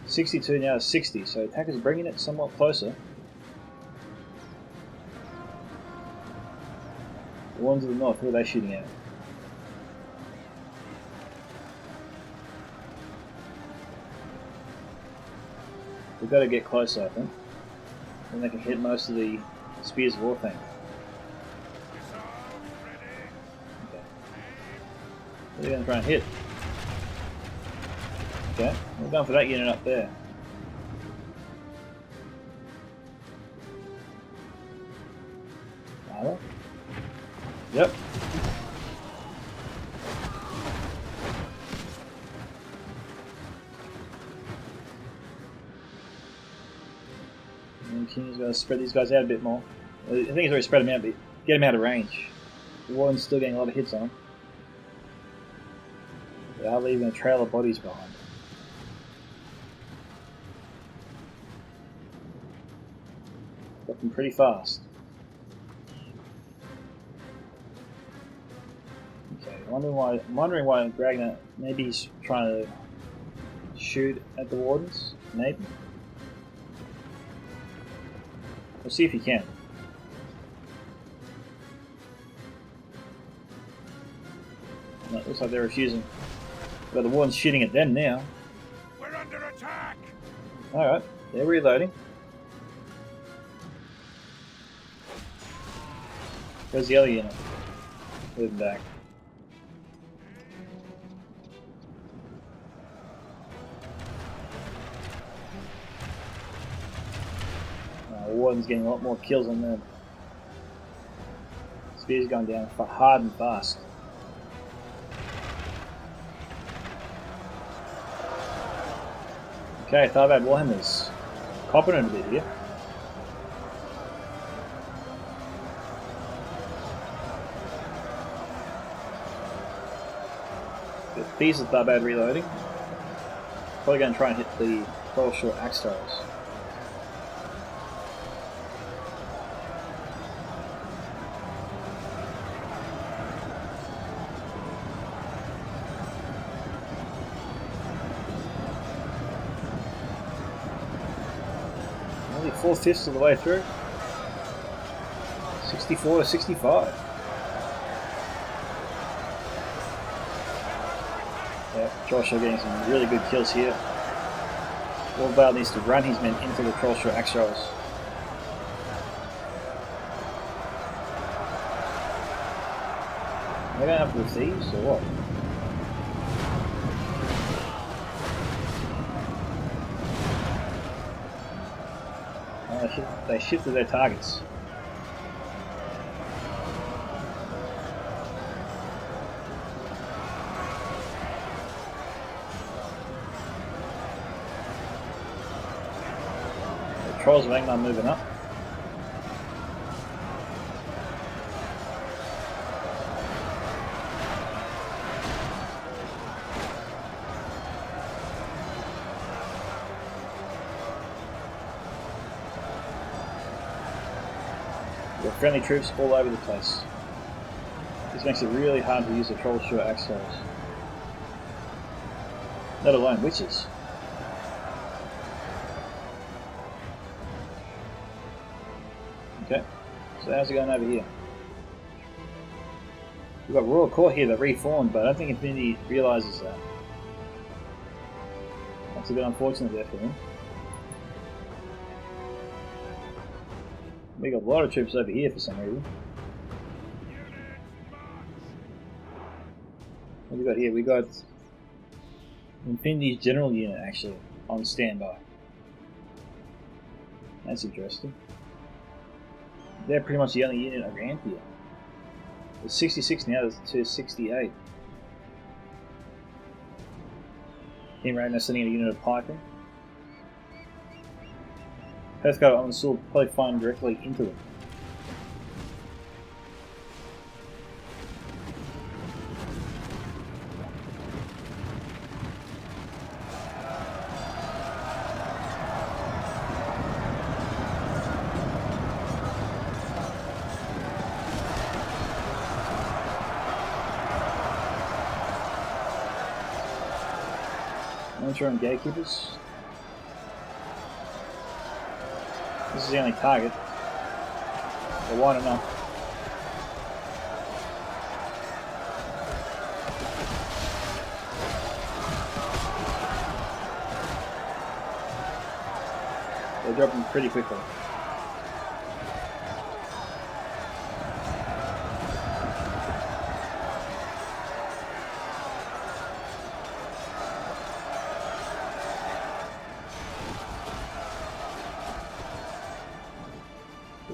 62 now to 60, so attackers are bringing it somewhat closer. The ones to the north, who are they shooting at? We've got to get closer, I think. Then they can hit most of the Spears of War Tank. Okay. What are they going to try and hit? Okay, we're going for that unit up there. Armor? Yep. And King's going to spread these guys out a bit more. I think he's already spread them out, but get them out of range. The Warden's still getting a lot of hits on them. They are leaving a trail of bodies behind. Got them pretty fast. Okay, I'm wondering why Ragnar, maybe he's trying to shoot at the Wardens, maybe? We'll see if he can. No, it looks like they're refusing. But the Warden's shooting at them now. We're under attack! Alright, they're reloading. Where's the other unit? Moving back. The Warden's getting a lot more kills on them. Spear's going down hard and fast. Okay, Tharbad Warhammer's copping it a bit here. These are Tharbad reloading. Probably going to try and hit the Coral Short Axe Throwers. 4/5 of the way through. 64 to 65. Yeah, Joshua getting some really good kills here. Wallbale needs to run his men into the Trollshire axe rolls. Are they going after the thieves or what? Oh, they shifted their targets. The Trolls of Angmar moving up. Got friendly troops all over the place. This makes it really hard to use the Trollshire axe rolls. Let alone witches. Okay, so how's it going over here? We've got Royal Court here that reformed, but I don't think Infinity realises that. That's a bit unfortunate there for him. We got a lot of troops over here for some reason. What do we got here? We got Infinity's general unit actually on standby. That's interesting. They're pretty much the only unit around here. There's 66 now to 68. Team Ragnar sending a unit of piping. Hearthguard on the sword probably firing directly into them. Military and gatekeepers. This is the only target. They're wide enough. They're dropping pretty quickly.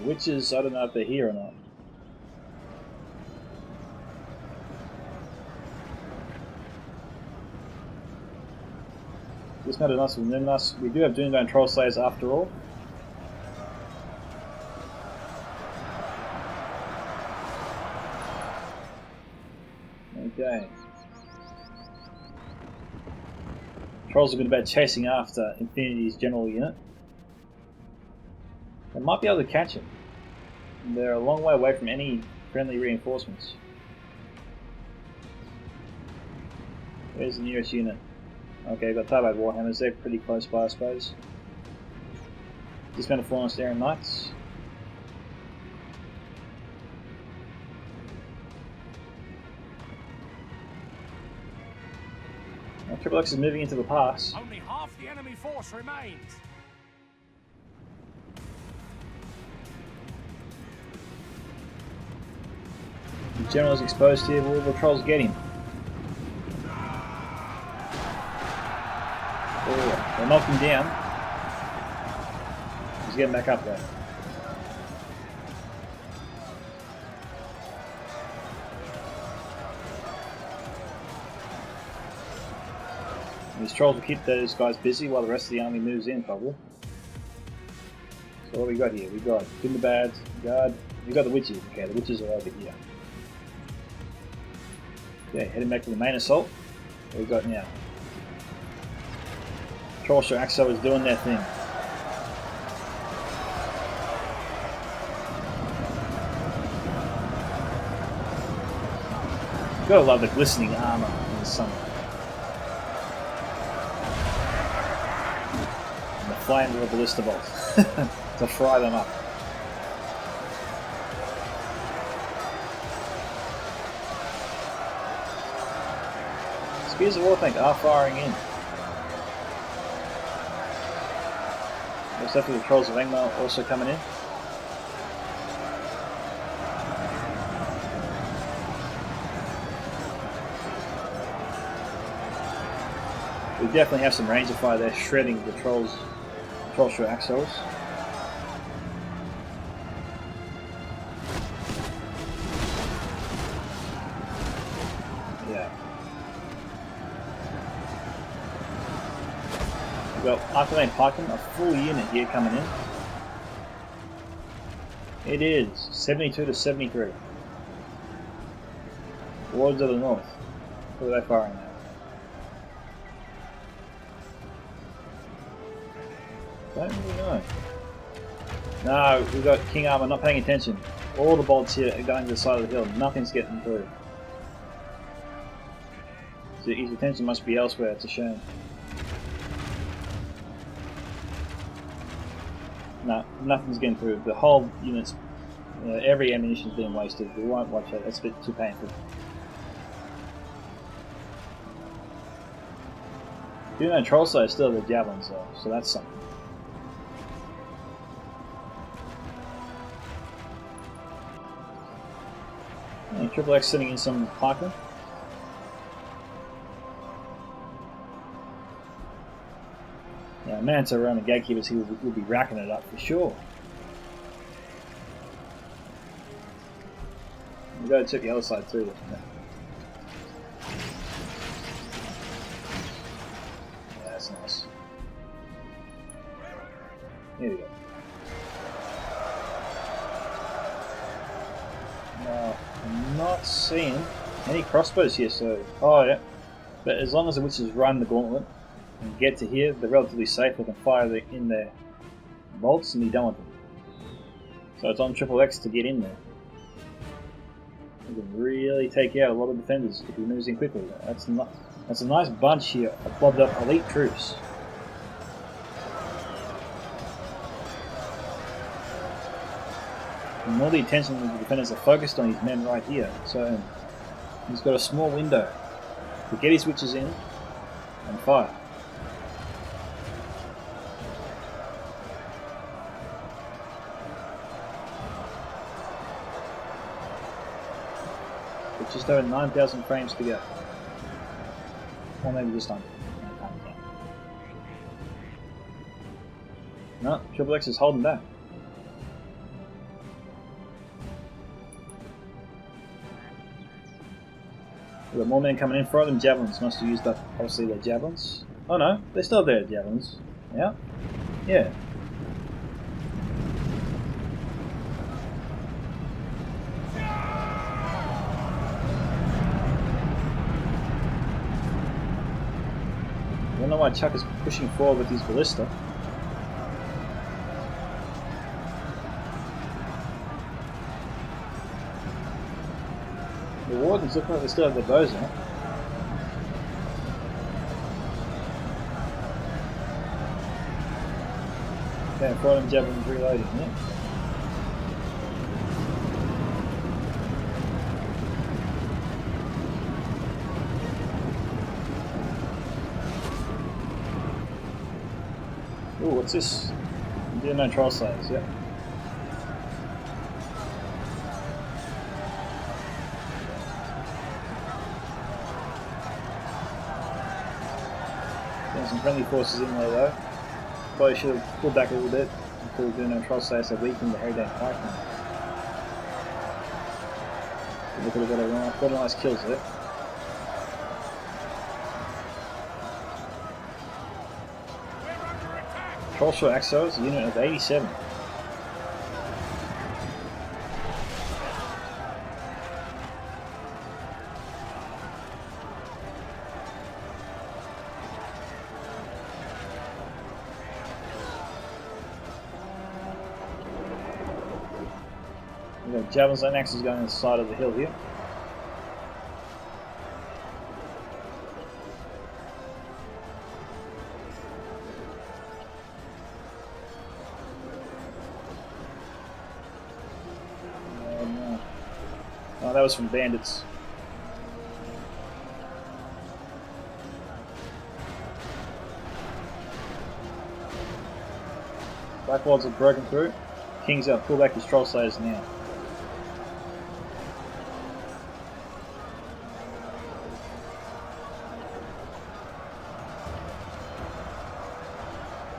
Witches, I don't know if they're here or not. Just not enough with us. We do have Ardunaim Troll Slayers after all. Okay. Trolls are good about chasing after Infinity's general unit. They might be able to catch it. They're a long way away from any friendly reinforcements. Where's the nearest unit? Okay, we've got Tarbide Warhammers, they're pretty close by I suppose. Dismounted Fallen Staring Knights. Triple X is moving into the pass. Only half the enemy force remains. The general is exposed here, will the trolls get him? Oh, they knocked him down. He's getting back up there. These trolls will keep those guys busy while the rest of the army moves in, probably. So what we got here? We got Bindabad, Guard. We got the witches. Okay, the witches are over here. Okay, heading back to the main assault. What we got now? Trollshire Axo is doing their thing. Gotta love the glistening armour in the summer. And the flame of a ballista bolt. to fry them up. Spears of Wartank are firing in. Looks like the Trolls of Angmar also coming in. We definitely have some range of fire there, shredding the Troll Shore Axles. Yeah. We've got Ardunaim Python, a full unit here coming in. It is 72 to 73. Wards of the North. What are they firing at? Don't really know. No, we've got King Armor not paying attention. All the bolts here are going to the side of the hill. Nothing's getting through. So his attention must be elsewhere. It's a shame. No, nothing's getting through. The whole unit's, every ammunition's being wasted. We won't watch it. That's a bit too painful. Troll Slayer still have the javelins though, so that's something. And Triple X sitting in some Python. Yeah, Manta around the gatekeepers, he will be racking it up for sure. We've got to check the other side too. Yeah, that's nice. Here we go. Now, I'm not seeing any crossbows here, so... Oh yeah. But as long as the witches run the gauntlet and get to here, they're relatively safe. They can fire in their bolts and be done with them. So it's on Triple X to get in there. He can really take out a lot of defenders if he moves in quickly. That's a nice bunch here of bobbed up elite troops. And all the attention of the defenders are focused on his men right here. So he's got a small window to get his witches in and fire. With just over 9,000 frames to go. Or maybe just under. No, Triple X is holding back. We've got more men coming in. 4 of them javelins must have used up, obviously, their javelins. Oh no, they're still there, javelins. Yeah? Yeah. I don't know why Chuck is pushing forward with his ballista. The Wardens look like they still have their bows out. Okay, 4 of them javelins reloading, yeah. Ooh, what's this? No Troll Slayers, yeah. Some friendly forces in there though. Probably should have pulled back a little bit until we do no Troll Slayers so weakened the Ardunaim Python. Look at it, got a nice kills there. Troll Shore Axos, a unit of 87. We've got javelins and axes going on the side of the hill here. Oh, that was from bandits. Blacklords have broken through. King's going to pull back his troll slayers now.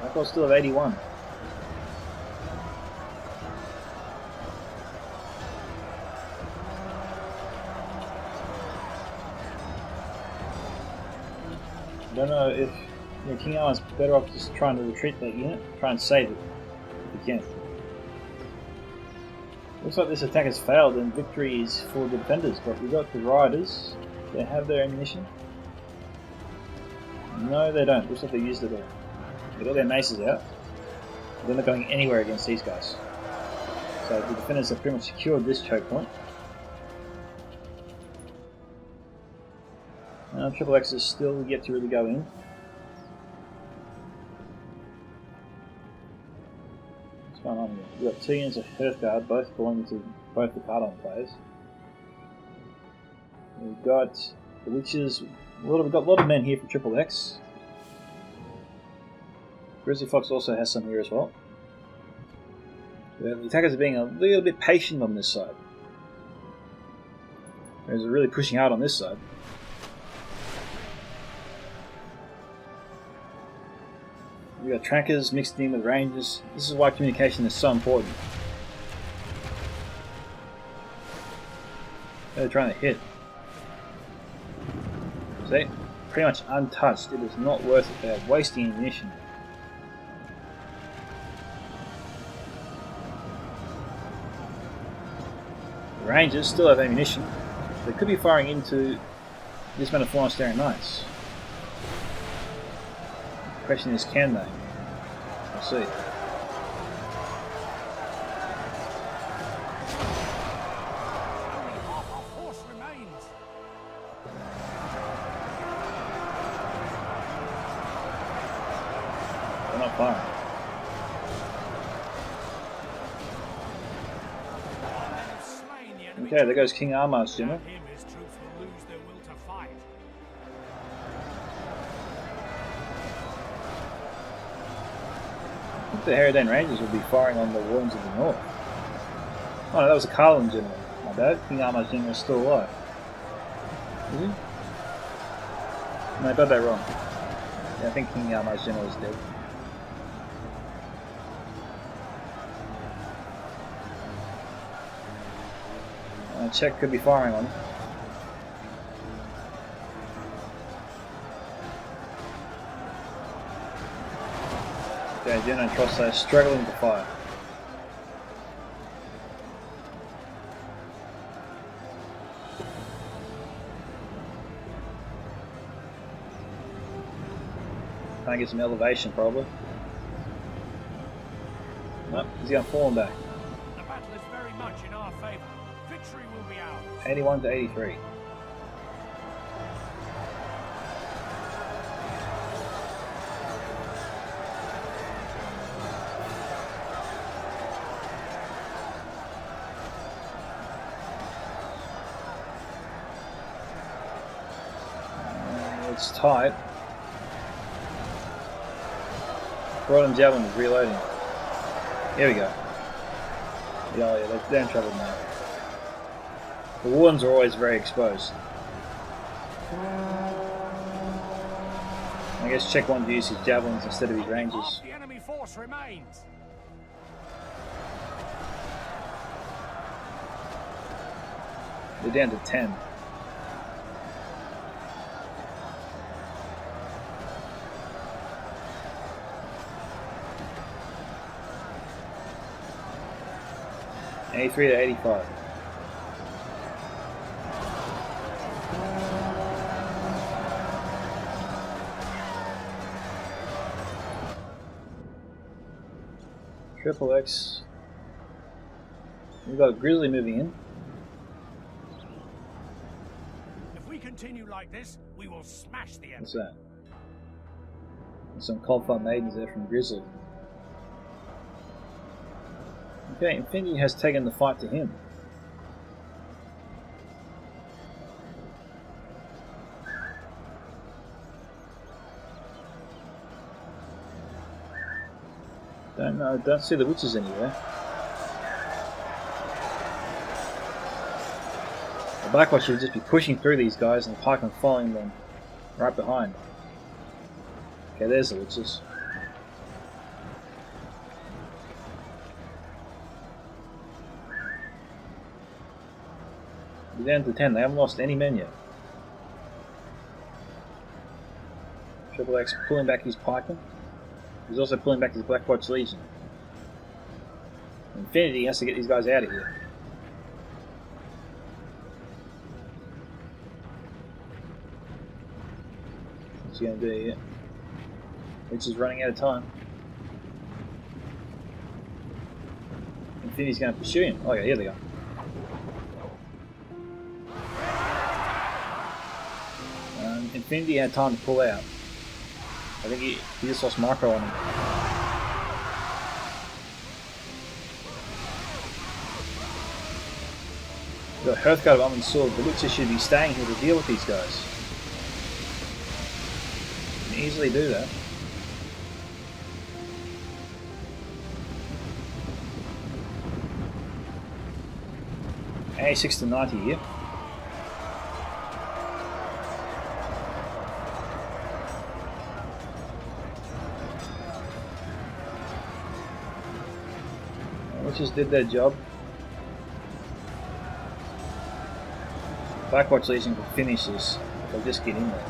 Blacklords still have 81. I don't know if King Armor's better off just trying to retreat that unit, try and save it if you can. Looks like this attack has failed and victory is for the defenders, but we've got the riders. Do they have their ammunition? No, they don't. Looks like they used it all. They've got their maces out. They're not going anywhere against these guys. So the defenders have pretty much secured this choke point. Triple X is still yet to really go in. What's going on here? We've got 2 units of Hearthguard, both belonging to both the Cardolan players. We've got the Witches. We've got a lot of men here for Triple X. Grizzly Fox also has some here as well. The attackers are being a little bit patient on this side. They're really pushing hard on this side. We've got trackers mixed in with rangers. This is why communication is so important. They're trying to hit. See? Pretty much untouched. It is not worth it. They're wasting ammunition. The rangers still have ammunition. They could be firing into this amount of flying staring knights. The question is, can they? We'll see. Only half our force remains. They're not firing. Okay, there goes King Armar's general. Him, his troops will lose their will to fight. I think the Harridan Rangers will be firing on the Warrens of the North. Oh no, that was a Cardolan general. My bad. King Armar's general is still alive. Is he? No, I got that wrong. Yeah, I think King Armar's general is dead. Czech could be firing on him. Okay, Dino and Tross are struggling to fire. Trying to get some elevation probably. Nope, he's going to fall back. The battle is very much in our favour. Victory will be ours. 81 to 83. It's tight. Broad Javelin is reloading. Here we go. Yeah, they're in trouble now. The Wardens are always very exposed. I guess Czech wanted to use his javelins instead of his rangers. Half the enemy force remains. They're down to 10. $83 to 85. Triple X. We've got a Grizzly moving in. If we continue like this, we will smash the enemy. What's that? There's some Coldfire Maidens there from Grizzly. Okay, Infinity has taken the fight to him. Don't see the witches anywhere. The Blackwatch should just be pushing through these guys and the pikemen following them right behind. Okay, there's the witches. We're down to 10, they haven't lost any men yet. Triple X pulling back his pikemen. He's also pulling back his Blackwatch Legion. Infinity has to get these guys out of here. What's he going to do here? Which is running out of time. Infinity's going to pursue him. Oh yeah, here they go. Infinity had time to pull out. I think he just lost micro on him. The Hearthguard of Almond Sword, the Witcher should be staying here to deal with these guys. You can easily do that. A6 to 90 here. Witches did their job. Blackwatch Legion can finish this. They'll just get in there.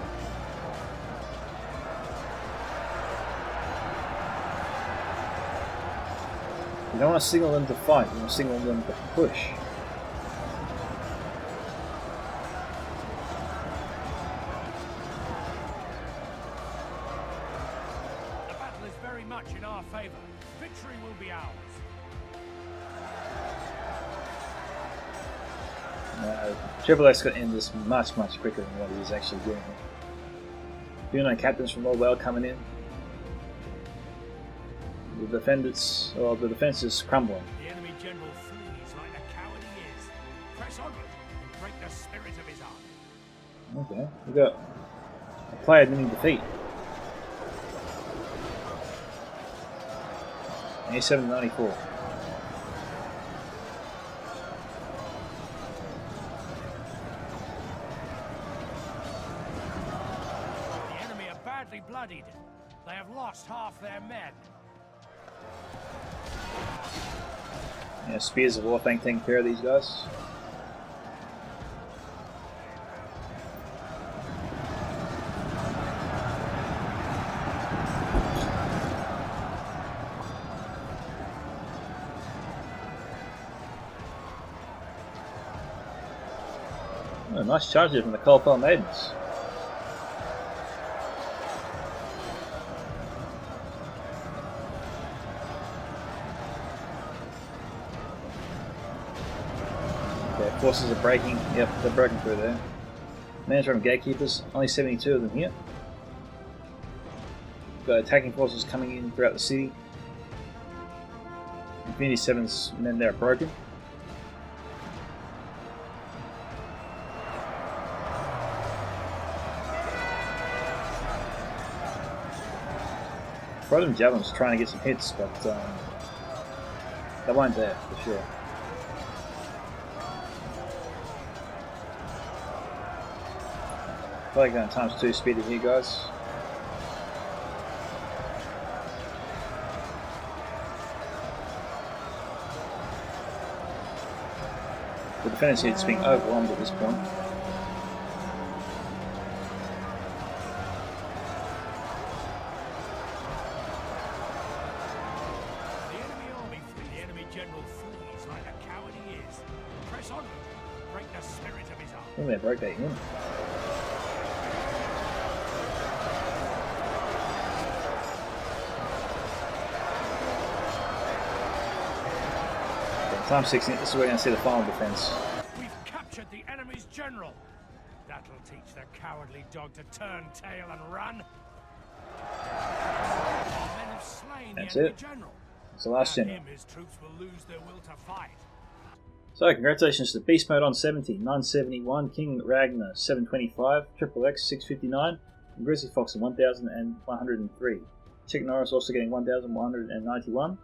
You don't want to signal them to fight, you want to signal them to push. The battle is very much in our favor. Victory will be ours. Triple X got to end this much quicker than what he was actually doing. Ardunaim captains from Orwell coming in. The defense is crumbling. The enemy general flees like the coward he is. Press onward and break the spirit of his army. Okay, we got a player winning defeat. A794. Bloodied. They have lost half their men. Yeah, Spears of Warfang taking care of these guys. Oh, nice charge there from the Coldfell Maidens. Forces are breaking. Yep, they're broken through there. Managed from gatekeepers. Only 72 of them here. Got attacking forces coming in throughout the city. Infinity 7's men there are broken. Rodham Javelin's trying to get some hits, but they weren't there for sure. Probably going times 2 speed here, guys. The defense here is being overwhelmed at this point. The enemy general flees like the coward he is. Press on, break the spirit of his arm. I think they broke that in. Time 16, this is where we're going to see the final defense. We've captured the enemy's general. That'll teach the cowardly dog to turn tail and run. Our men have slain That's the enemy it. general. It's the last Without general. him, his troops will lose their will to fight. So, congratulations to Beast Mode on 70, 971, King Ragnar 725, Triple X 659, and Grizzly Fox on 1103. Chick Norris also getting 1,191.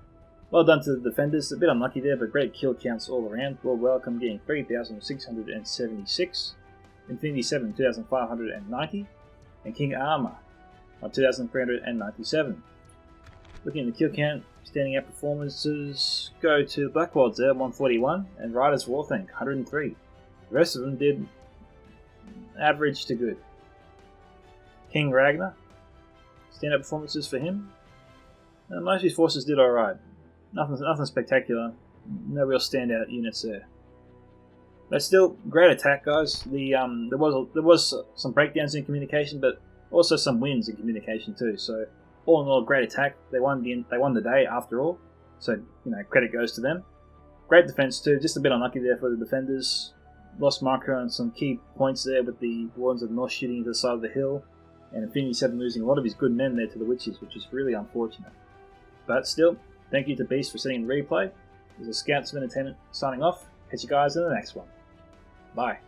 Well done to the defenders, a bit unlucky there, but great kill counts all around. Lord Welcome getting 3,676. Infinity 7, 2,590. And King Armour, 2,397. Looking at the kill count, standing out performances go to Blackwolds there, 141, and Riders Warthink, 103. The rest of them did average to good. King Ragnar, stand-up performances for him. Most of his forces did alright. Nothing spectacular. No real standout units there. But still, great attack, guys. There was some breakdowns in communication, but also some wins in communication too. So all in all, great attack. They won the day after all. So credit goes to them. Great defense too. Just a bit unlucky there for the defenders. Lost marker on some key points there with the Wardens of the North shooting into the side of the hill, and Infinity 7 losing a lot of his good men there to the Witches, which is really unfortunate. But still, thank you to Beast for setting the replay. This is Scouts of Entertainment signing off. Catch you guys in the next one. Bye.